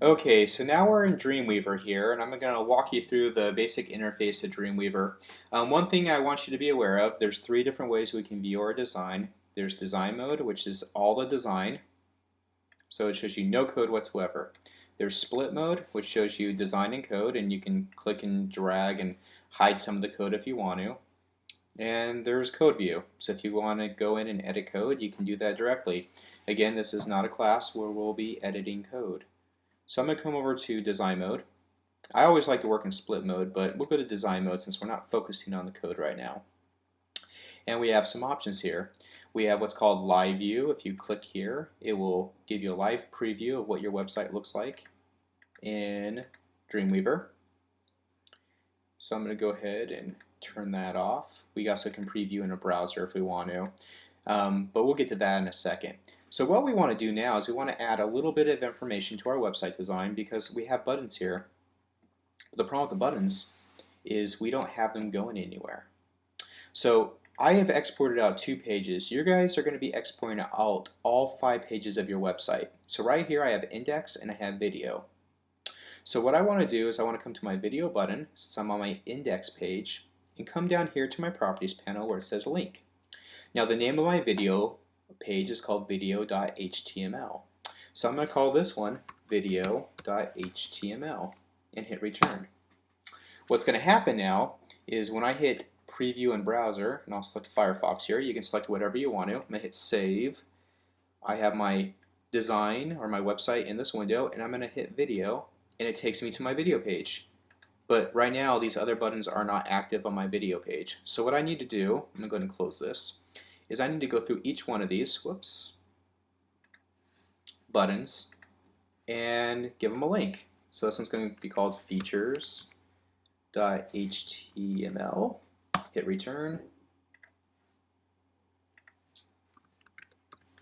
Okay, so now we're in Dreamweaver here, and I'm going to walk you through the basic interface of Dreamweaver. One thing I want you to be aware of, there's three different ways we can view our design. There's design mode, which is all the design, so it shows you no code whatsoever. There's split mode, which shows you design and code, and you can click and drag and hide some of the code if you want to. And there's code view, so if you want to go in and edit code, you can do that directly. Again, this is not a class where we'll be editing code. So I'm going to come over to design mode. I always like to work in split mode, but we'll go to design mode since we're not focusing on the code right now. And we have some options here. We have what's called live view. If you click here, it will give you a live preview of what your website looks like in Dreamweaver. So I'm going to go ahead and turn that off. We also can preview in a browser if we want to, but we'll get to that in a second. So what we want to do now is we want to add a little bit of information to our website design because we have buttons here. The problem with the buttons is we don't have them going anywhere. So I have exported out 2 pages. You guys are going to be exporting out all 5 pages of your website. So right here I have index and I have video. So what I want to do is I want to come to my video button since I'm on my index page and come down here to my properties panel where it says link. Now the name of my video page is called video.html. So I'm going to call this one video.html and hit return. What's going to happen now is when I hit preview in browser, and I'll select Firefox here, you can select whatever you want to. I'm going to hit save. I have my design or my website in this window, and I'm going to hit video, and it takes me to my video page. But right now these other buttons are not active on my video page. So what I need to do, I'm going to go ahead and close this, is I need to go through each one of these buttons and give them a link. So this one's going to be called features.html. Hit return.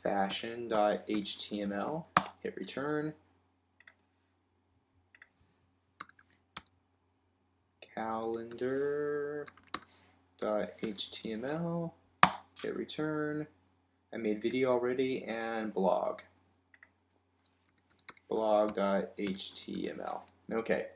Fashion.html. Hit return. Calendar.html. Hit return. I made video already, and blog.html. Okay,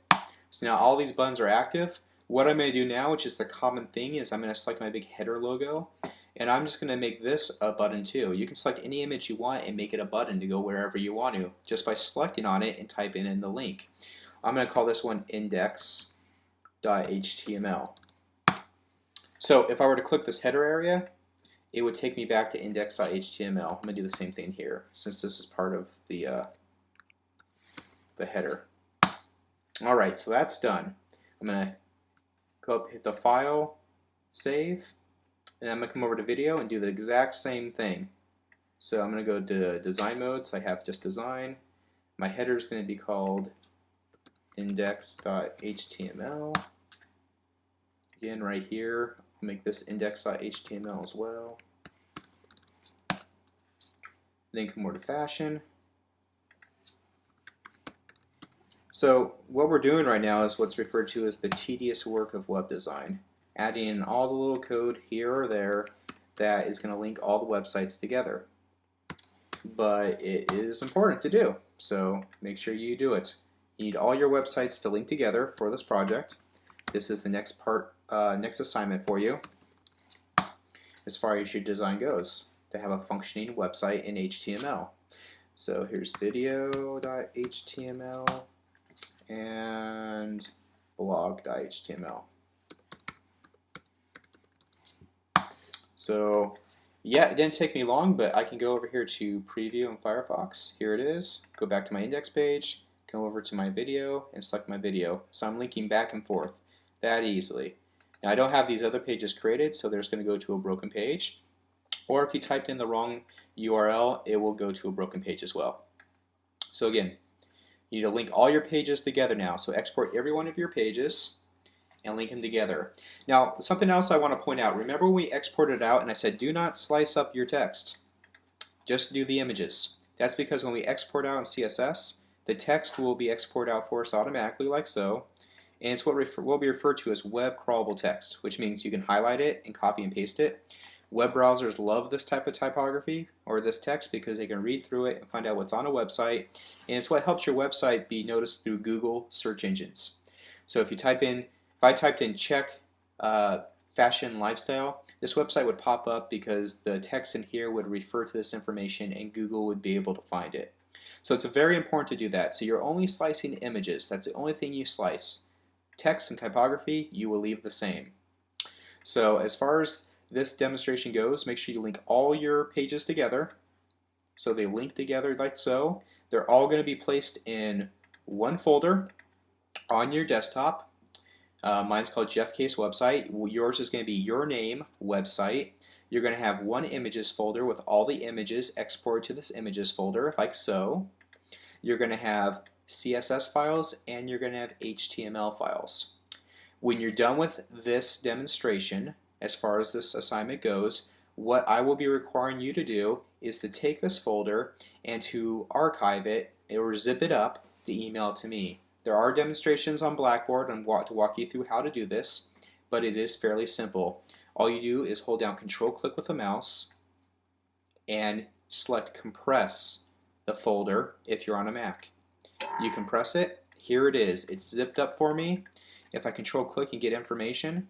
so now all these buttons are active. What I'm going to do now, which is the common thing, is I'm going to select my big header logo, and I'm just going to make this a button too. You can select any image you want and make it a button to go wherever you want to, just by selecting on it and typing in the link. I'm going to call this one index.html. So if I were to click this header area, it would take me back to index.html. I'm going to do the same thing here, since this is part of the header. Alright, so that's done. I'm going to go up, hit the file, save, and I'm going to come over to video and do the exact same thing. So I'm going to go to design mode, so I have just design. My header is going to be called index.html. Again, right here, I'll make this index.html as well. Then come over to fashion. So what we're doing right now is what's referred to as the tedious work of web design. Adding in all the little code here or there that is going to link all the websites together. But it is important to do, so make sure you do it. You need all your websites to link together for this project. This is the next assignment for you as far as your design goes, to have a functioning website in HTML. So here's video.html and blog.html. So yeah, it didn't take me long, but I can go over here to preview in Firefox. Here it is. Go back to my index page, come over to my video, and select my video. So I'm linking back and forth that easily. Now I don't have these other pages created, so they're just going to go to a broken page. Or if you typed in the wrong URL, it will go to a broken page as well. So again, you need to link all your pages together now. So export every one of your pages and link them together. Now, something else I want to point out. Remember when we exported out and I said do not slice up your text. Just do the images. That's because when we export out in CSS, the text will be exported out for us automatically like so. And it's what will be referred to as web crawlable text, which means you can highlight it and copy and paste it. Web browsers love this type of typography or this text because they can read through it and find out what's on a website, and it's what helps your website be noticed through Google search engines. So if I typed in check fashion lifestyle, this website would pop up because the text in here would refer to this information and Google would be able to find it. So it's very important to do that. So you're only slicing images. That's the only thing you slice. Text and typography, you will leave the same. So as far as this demonstration goes, make sure you link all your pages together. So they link together like so. They're all going to be placed in one folder on your desktop. Mine's called Jeff Case Website. Yours is going to be your name, website. You're going to have one images folder with all the images exported to this images folder, like so. You're going to have CSS files and you're going to have HTML files. When you're done with this demonstration, as far as this assignment goes, what I will be requiring you to do is to take this folder and to archive it or zip it up to email it to me. There are demonstrations on Blackboard to walk you through how to do this, but it is fairly simple. All you do is hold down Control-click with the mouse and select Compress the folder if you're on a Mac. You compress it. Here it is. It's zipped up for me. If I Control-click and get information,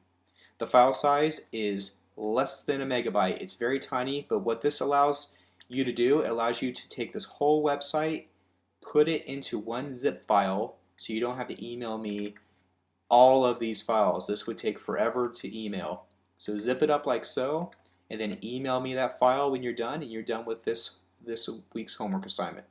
the file size is less than a megabyte. It's very tiny, but what this allows you to do, it allows you to take this whole website, put it into one zip file, so you don't have to email me all of these files. This would take forever to email. So zip it up like so, and then email me that file when you're done, and you're done with this week's homework assignment.